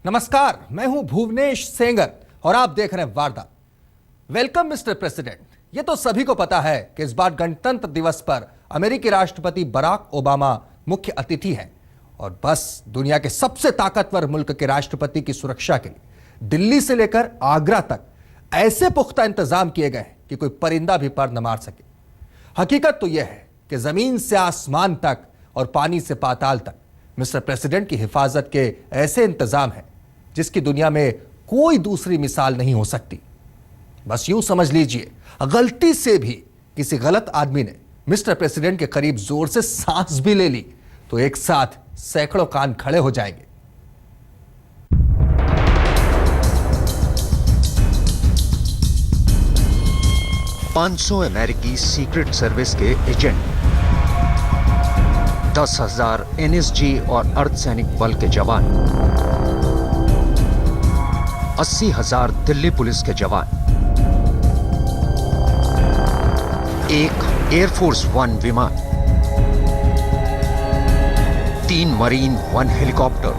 नमस्कार, मैं हूं भुवनेश सेंगर और आप देख रहे हैं वारदात। Welcome mister president. ये तो सभी को पता है कि इस बार गणतंत्र दिवस पर अमेरिकी राष्ट्रपति बराक ओबामा मुख्य अतिथि हैं और बस दुनिया के सबसे ताकतवर मुल्क के राष्ट्रपति की सुरक्षा के लिए दिल्ली से लेकर आगरा तक ऐसे पुख्ता इंतजाम किए गए हैं कि कोई परिंदा भी पर न मार सके। हकीकत तो यह है कि जमीन से आसमान तक और पानी से पाताल तक मिस्टर प्रेसिडेंट की हिफाजत के ऐसे इंतजाम हैं जिसकी दुनिया में कोई दूसरी मिसाल नहीं हो सकती। बस यूं समझ लीजिए, गलती से भी किसी गलत आदमी ने मिस्टर प्रेसिडेंट के करीब जोर से सांस भी ले ली तो एक साथ सैकड़ों कान खड़े हो जाएंगे। $500 अमेरिकी सीक्रेट सर्विस के एजेंट, 10,000 एनएसजी और अर्धसैनिक बल के जवान, 80,000 दिल्ली पुलिस के जवान, एक एयरफोर्स 1 विमान, 3 मरीन 1 हेलीकॉप्टर,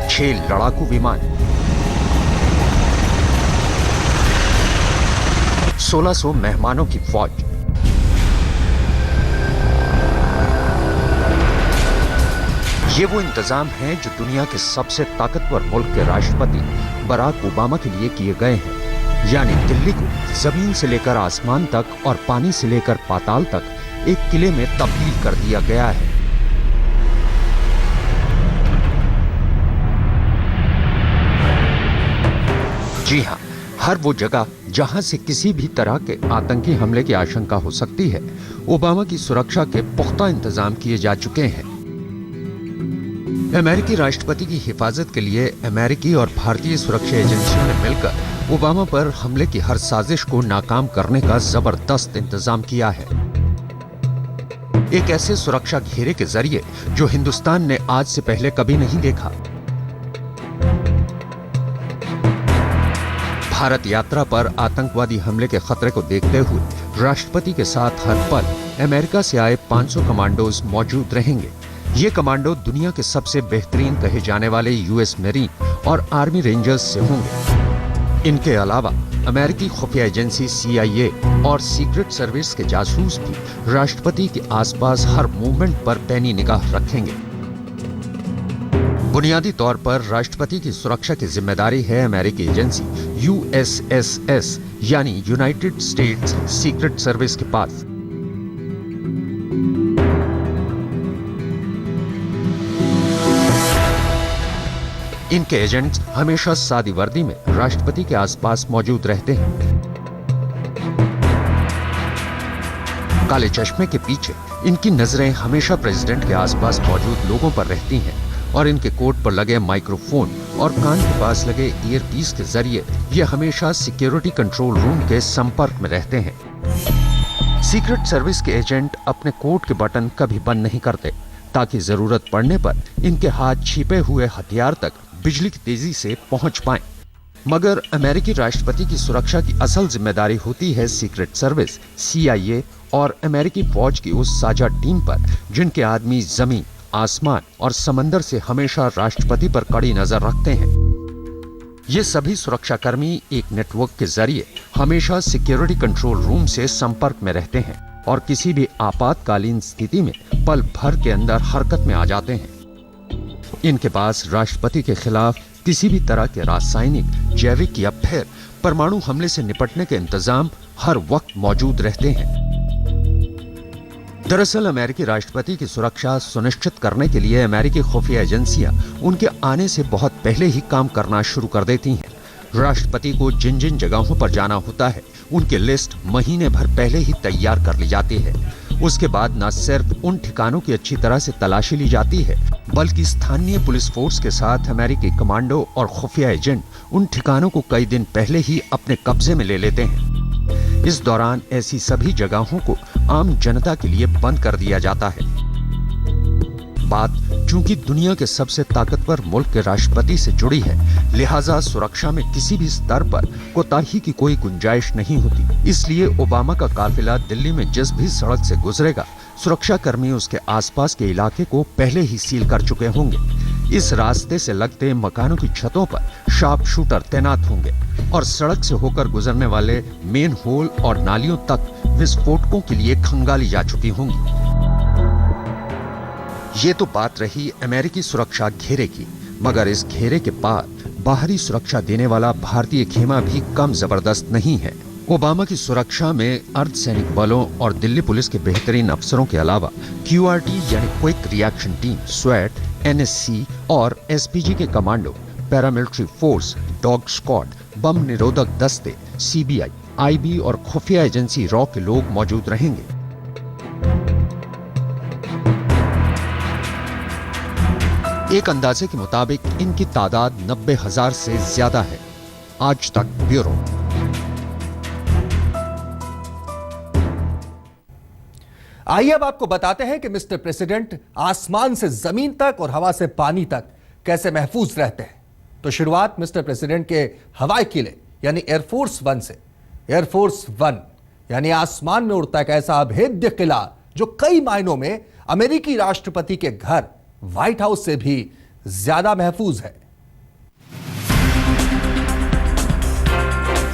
6 लड़ाकू विमान, 1600 मेहमानों की फौज। ये वो इंतजाम हैं जो दुनिया के सबसे ताकतवर मुल्क के राष्ट्रपति बराक ओबामा के लिए किए गए हैं। यानी दिल्ली को जमीन से लेकर आसमान तक और पानी से लेकर पाताल तक एक किले में तब्दील कर दिया गया है। जी हां, हर वो जगह जहां से किसी भी तरह के आतंकी हमले की आशंका हो सकती है, ओबामा की सुरक्षा के पुख्ता इंतजाम किए जा चुके हैं। अमेरिकी राष्ट्रपति की हिफाजत के लिए अमेरिकी और भारतीय सुरक्षा एजेंसियों ने मिलकर ओबामा पर हमले की हर साजिश को नाकाम करने का जबरदस्त इंतजाम किया है। एक ऐसे सुरक्षा घेरे के जरिए जो हिंदुस्तान ने आज से पहले कभी नहीं देखा। भारत यात्रा पर आतंकवादी हमले के खतरे को देखते हुए राष्ट्रपति के साथ हर पल अमेरिका से आए 500 कमांडोज मौजूद रहेंगे। ये कमांडो दुनिया के सबसे बेहतरीन कहे जाने वाले यूएस मरीन और आर्मी रेंजर्स से होंगे। इनके अलावा अमेरिकी खुफिया एजेंसी CIA और सीक्रेट सर्विस के जासूस भी राष्ट्रपति के आसपास हर मूवमेंट पर पैनी निगाह रखेंगे। बुनियादी तौर पर राष्ट्रपति की सुरक्षा की जिम्मेदारी है अमेरिकी एजेंसी USSS यानी यूनाइटेड स्टेट्स सीक्रेट सर्विस के पास। इनके एजेंट्स हमेशा सादी वर्दी में राष्ट्रपति के आसपास मौजूद रहते हैं। काले चश्मे के पीछे इनकी नजरें हमेशा प्रेसिडेंट के आसपास मौजूद लोगों पर रहती हैं और इनके कोट पर लगे माइक्रोफोन और कान के पास लगे ईयरपीस के जरिए ये हमेशा सिक्योरिटी कंट्रोल रूम के संपर्क में रहते हैं। सीक्रेट सर्विस के एजेंट अपने कोट के बटन कभी बंद नहीं करते ताकि जरूरत पड़ने पर इनके हाथ छिपे हुए हथियार तक बिजली की तेजी से पहुंच पाएं। मगर अमेरिकी राष्ट्रपति की सुरक्षा की असल जिम्मेदारी होती है सीक्रेट सर्विस CIA और अमेरिकी फौज की उस साझा टीम पर जिनके आदमी जमीन, आसमान और समंदर से हमेशा राष्ट्रपति पर कड़ी नजर रखते हैं। ये सभी सुरक्षाकर्मी एक नेटवर्क के जरिए हमेशा सिक्योरिटी कंट्रोल रूम से संपर्क में रहते हैं और किसी भी आपातकालीन स्थिति में पल भर के अंदर हरकत में आ जाते हैं। इनके पास राष्ट्रपति के खिलाफ किसी भी तरह के रासायनिक, जैविक या फिर परमाणु हमले से निपटने के इंतजाम हर वक्त मौजूद रहते हैं। दरअसल अमेरिकी राष्ट्रपति की सुरक्षा सुनिश्चित करने के लिए अमेरिकी खुफिया एजेंसियां उनके आने से बहुत पहले ही काम करना शुरू कर देती हैं। राष्ट्रपति को जिन जिन जगहों पर जाना होता है उनकी लिस्ट महीने भर पहले ही तैयार कर ली जाती है। उसके बाद न सिर्फ उन ठिकानों की अच्छी तरह से तलाशी ली जाती है बल्कि स्थानीय पुलिस फोर्स के साथ अमेरिकी कमांडो और खुफिया एजेंट उन ठिकानों को कई दिन पहले ही अपने कब्जे में ले लेते हैं। इस दौरान ऐसी सभी जगहों को आम जनता के लिए बंद कर दिया जाता है। बात चूंकि दुनिया के सबसे ताकतवर मुल्क के राष्ट्रपति से जुड़ी है, लिहाजा सुरक्षा में किसी भी स्तर पर कोताही की कोई गुंजाइश नहीं होती। इसलिए ओबामा का काफिला दिल्ली में जिस भी सड़क से गुजरेगा, सुरक्षाकर्मी उसके आसपास के इलाके को पहले ही सील कर चुके होंगे। इस रास्ते से लगते मकानों की छतों पर शार्प शूटर तैनात होंगे और सड़क से होकर गुजरने वाले मेन होल और नालियों तक विस्फोटकों के लिए खंगाली जा चुकी होंगी। ये तो बात रही अमेरिकी सुरक्षा घेरे की, मगर इस घेरे के बाद बाहरी सुरक्षा देने वाला भारतीय खेमा भी कम जबरदस्त नहीं है। ओबामा की सुरक्षा में अर्धसैनिक बलों और दिल्ली पुलिस के बेहतरीन अफसरों के अलावा QRT यानी क्विक रिएक्शन टीम, स्वैट, NSC और SPG के commando, paramilitary force, dog squad, bomb निरोधक दस्ते, CBI, IB और खुफिया एजेंसी रॉ के लोग मौजूद रहेंगे। एक अंदाजे के मुताबिक इनकी तादाद 90,000 से ज्यादा है। आज तक ब्यूरो। आइए अब आपको बताते हैं कि मिस्टर प्रेसिडेंट आसमान से जमीन तक और हवा से पानी तक कैसे महफूज रहते हैं। तो शुरुआत मिस्टर प्रेसिडेंट के हवाई किले यानी एयरफोर्स 1 से। एयरफोर्स 1 यानी आसमान में उड़ता एक ऐसा अभेद्य किला जो कई मायनों में अमेरिकी राष्ट्रपति के घर व्हाइट हाउस से भी ज्यादा महफूज है।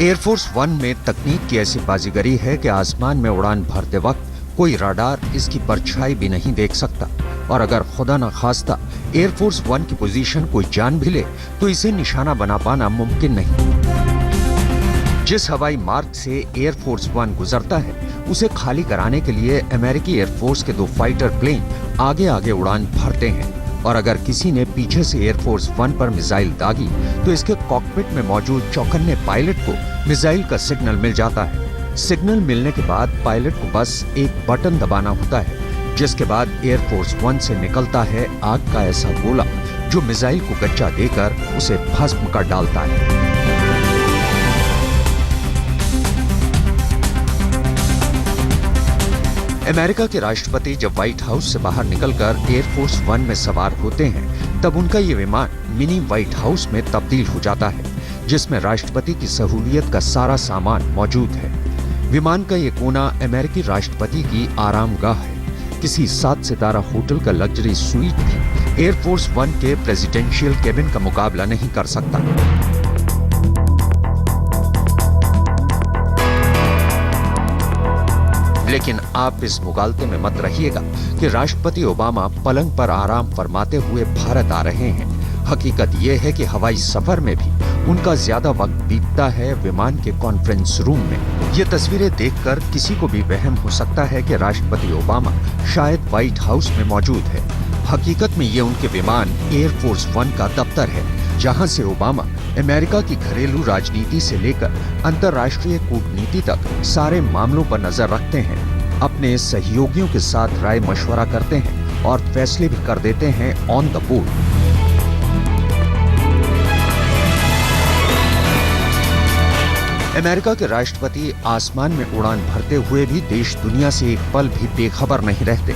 एयरफोर्स 1 में तकनीक की ऐसी बाजीगरी है कि आसमान में उड़ान भरते वक्त कोई रडार इसकी परछाई भी नहीं देख सकता, और अगर खुदा न खास्ता एयरफोर्स 1 की पोजीशन कोई जान भी ले तो इसे निशाना बना पाना मुमकिन नहीं। जिस हवाई मार्ग से एयरफोर्स 1 गुजरता है उसे खाली कराने के लिए अमेरिकी एयरफोर्स के 2 फाइटर प्लेन आगे आगे उड़ान भरते हैं, और अगर किसी ने पीछे से एयरफोर्स 1 पर मिसाइल दागी तो इसके कॉकपिट में मौजूद चौकन्ने पायलट को मिसाइल का सिग्नल मिल जाता है। सिग्नल मिलने के बाद पायलट को बस एक बटन दबाना होता है, जिसके बाद एयरफोर्स 1 से निकलता है आग का ऐसा गोला जो मिसाइल को गच्चा देकर उसे भस्म कर डालता है। अमेरिका के राष्ट्रपति जब व्हाइट हाउस से बाहर निकलकर एयरफोर्स 1 में सवार होते हैं तब उनका ये विमान मिनी व्हाइट हाउस में तब्दील हो जाता है, जिसमें राष्ट्रपति की सहूलियत का सारा सामान मौजूद है। विमान का ये कोना अमेरिकी राष्ट्रपति की आरामगाह है। किसी 7 सितारा होटल का लग्जरी स्वीट भी एयरफोर्स 1 के प्रेसिडेंशियल केबिन का मुकाबला नहीं कर सकता। लेकिन आप इस मुगालते में मत रहिएगा कि राष्ट्रपति ओबामा पलंग पर आराम फरमाते हुए भारत आ रहे हैं। हकीकत यह है कि हवाई सफर में भी उनका ज्यादा वक्त बीतता है विमान के कॉन्फ्रेंस रूम में। ये तस्वीरें देखकर किसी को भी वहम हो सकता है कि राष्ट्रपति ओबामा शायद व्हाइट हाउस में मौजूद है। हकीकत में ये उनके विमान एयरफोर्स 1 का दफ्तर है, जहां से ओबामा अमेरिका की घरेलू राजनीति से लेकर अंतर्राष्ट्रीय कूटनीति तक सारे मामलों पर नजर रखते हैं, अपने सहयोगियों के साथ राय मशवरा करते हैं और फैसले भी कर देते हैं ऑन द बोर्ड। अमेरिका के राष्ट्रपति आसमान में उड़ान भरते हुए भी देश दुनिया से एक पल भी बेखबर नहीं रहते।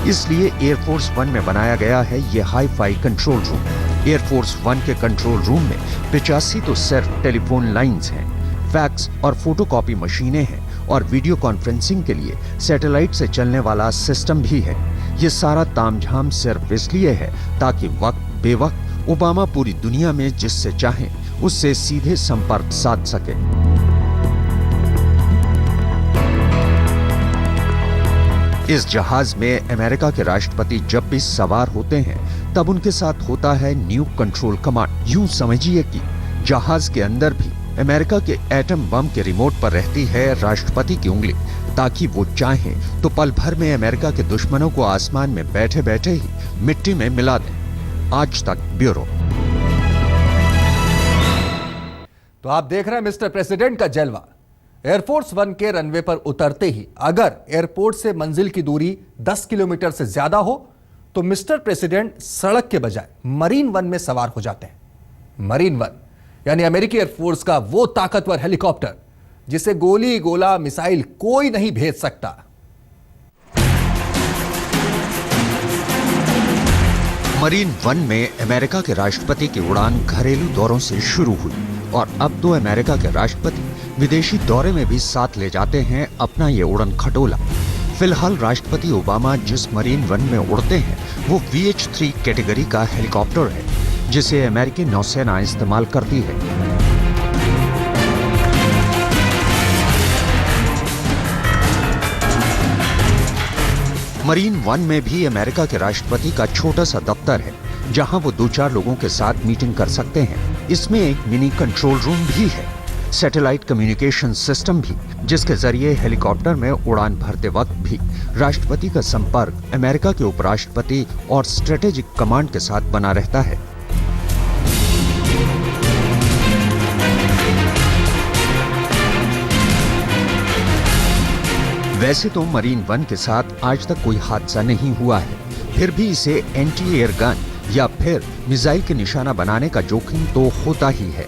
इसलिए एयरफोर्स 1 में बनाया गया है ये hi fi control room. Air force 1 के कंट्रोल रूम में 85 तो सिर्फ टेलीफोन लाइंस हैं, फैक्स और फोटोकॉपी मशीनें हैं और वीडियो कॉन्फ्रेंसिंग के लिए सैटेलाइट से चलने वाला सिस्टम भी है। ये सारा तामझाम सिर्फ इसलिए है ताकि वक्त बेवक्त ओबामा पूरी दुनिया में जिससे चाहें उससे सीधे संपर्क साध सके। इस जहाज में अमेरिका के राष्ट्रपति जब भी सवार होते हैं तब उनके साथ होता है न्यू कंट्रोल कमांड। यूं समझिए कि जहाज के अंदर भी अमेरिका के एटम बम के रिमोट पर रहती है राष्ट्रपति की उंगली, ताकि वो चाहें तो पल भर में अमेरिका के दुश्मनों को आसमान में बैठे बैठे ही मिट्टी में मिला दें। आज तक ब्यूरो। तो आप देख रहे हैं मिस्टर प्रेसिडेंट का जलवा। एयरफोर्स 1 के रनवे पर उतरते ही अगर एयरपोर्ट से मंजिल की दूरी 10 किलोमीटर से ज्यादा हो तो मिस्टर प्रेसिडेंट सड़क के बजाय मरीन 1 में सवार हो जाते हैं। मरीन 1 यानी अमेरिकी एयरफोर्स का वो ताकतवर हेलीकॉप्टर जिसे गोली गोला मिसाइल कोई नहीं भेज सकता। मरीन 1 में अमेरिका के राष्ट्रपति की उड़ान घरेलू दौरों से शुरू हुई और अब तो अमेरिका के राष्ट्रपति विदेशी दौरे में भी साथ ले जाते हैं अपना ये उड़न खटोला। फिलहाल राष्ट्रपति ओबामा जिस मरीन वन में उड़ते हैं वो VH-3 कैटेगरी का हेलीकॉप्टर है, जिसे अमेरिकी नौसेना इस्तेमाल करती है। मरीन वन में भी अमेरिका के राष्ट्रपति का छोटा सा दफ्तर है, जहां वो 2-4 लोगों के साथ मीटिंग कर सकते हैं। इसमें एक मिनी कंट्रोल रूम भी है, सैटेलाइट कम्युनिकेशन सिस्टम भी, जिसके जरिए हेलीकॉप्टर में उड़ान भरते वक्त भी राष्ट्रपति का संपर्क अमेरिका के उपराष्ट्रपति और स्ट्रेटेजिक कमांड के साथ बना रहता है। वैसे तो मरीन वन के साथ आज तक कोई हादसा नहीं हुआ है, फिर भी इसे एंटी एयर गन या फिर मिसाइल के निशाना बनाने का जोखिम तो होता ही है।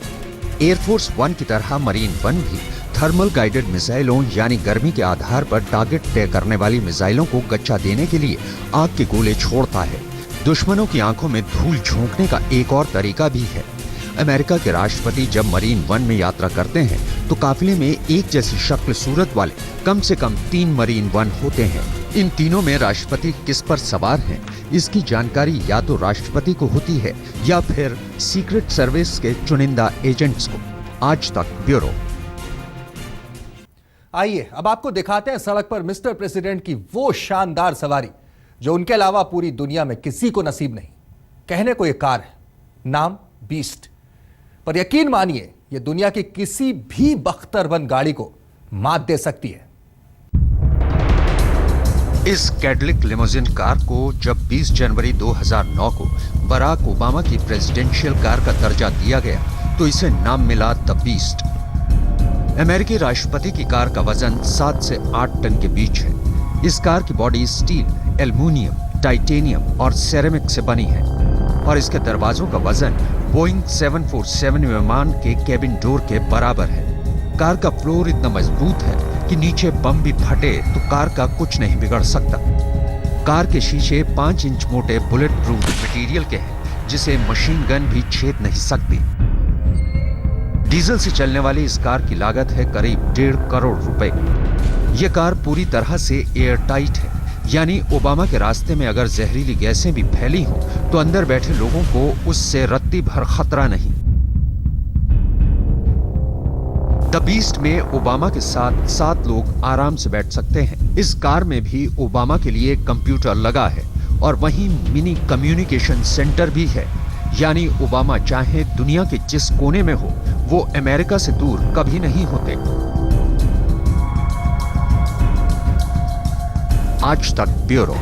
एयरफोर्स वन की तरह मरीन वन भी थर्मल गाइडेड मिसाइलों यानी गर्मी के आधार पर टारगेट तय करने वाली मिसाइलों को गच्चा देने के लिए आग के गोले छोड़ता है। दुश्मनों की आंखों में धूल झोंकने का एक और तरीका भी है। अमेरिका के राष्ट्रपति जब मरीन वन में यात्रा करते हैं तो काफिले में एक जैसी शक्ल सूरत वाले कम से कम 3 मरीन वन होते हैं। इन तीनों में राष्ट्रपति किस पर सवार हैं, इसकी जानकारी या तो राष्ट्रपति को होती है या फिर सीक्रेट सर्विस के चुनिंदा एजेंट्स को। आज तक ब्यूरो। आइए अब आपको दिखाते हैं सड़क पर मिस्टर प्रेसिडेंट की वो शानदार सवारी जो उनके अलावा पूरी दुनिया में किसी को नसीब नहीं। कहने को ये कार है, नाम बीस्ट, पर यकीन मानिए ये दुनिया की किसी भी बख्तरबंद गाड़ी को मात दे सकती है। इस कैडिलैक लिमोजिन कार को जब 20 जनवरी 2009 को बराक ओबामा की प्रेसिडेंशियल कार का दर्जा दिया गया तो इसे नाम मिला द बीस्ट। अमेरिकी राष्ट्रपति की कार का वजन 7 से 8 टन के बीच है। इस कार की बॉडी स्टील, एल्युमिनियम, टाइटेनियम और सेरेमिक से बनी है और इसके दरवाजों का वजन बोइंग 747 विमान के केबिन डोर के बराबर है। कार का फ्लोर इतना मजबूत है कि नीचे बम भी फटे तो कार का कुछ नहीं बिगड़ सकता। कार के शीशे 5 इंच मोटे बुलेट प्रूफ मटेरियल के हैं, जिसे मशीन गन भी छेद नहीं सकती। डीजल से चलने वाली इस कार की लागत है करीब 1.5 करोड़ रुपए। यह कार पूरी तरह से एयर टाइट है, यानी ओबामा के रास्ते में अगर जहरीली गैसें भी फैली हों तो अंदर बैठे लोगों को उससे रत्ती भर खतरा नहीं। द बीस्ट में ओबामा के साथ 7 लोग आराम से बैठ सकते हैं। इस कार में भी ओबामा के लिए कंप्यूटर लगा है और वहीं मिनी कम्युनिकेशन सेंटर भी है, यानी ओबामा चाहे दुनिया के जिस कोने में हो वो अमेरिका से दूर कभी नहीं होते। आज तक ब्यूरो।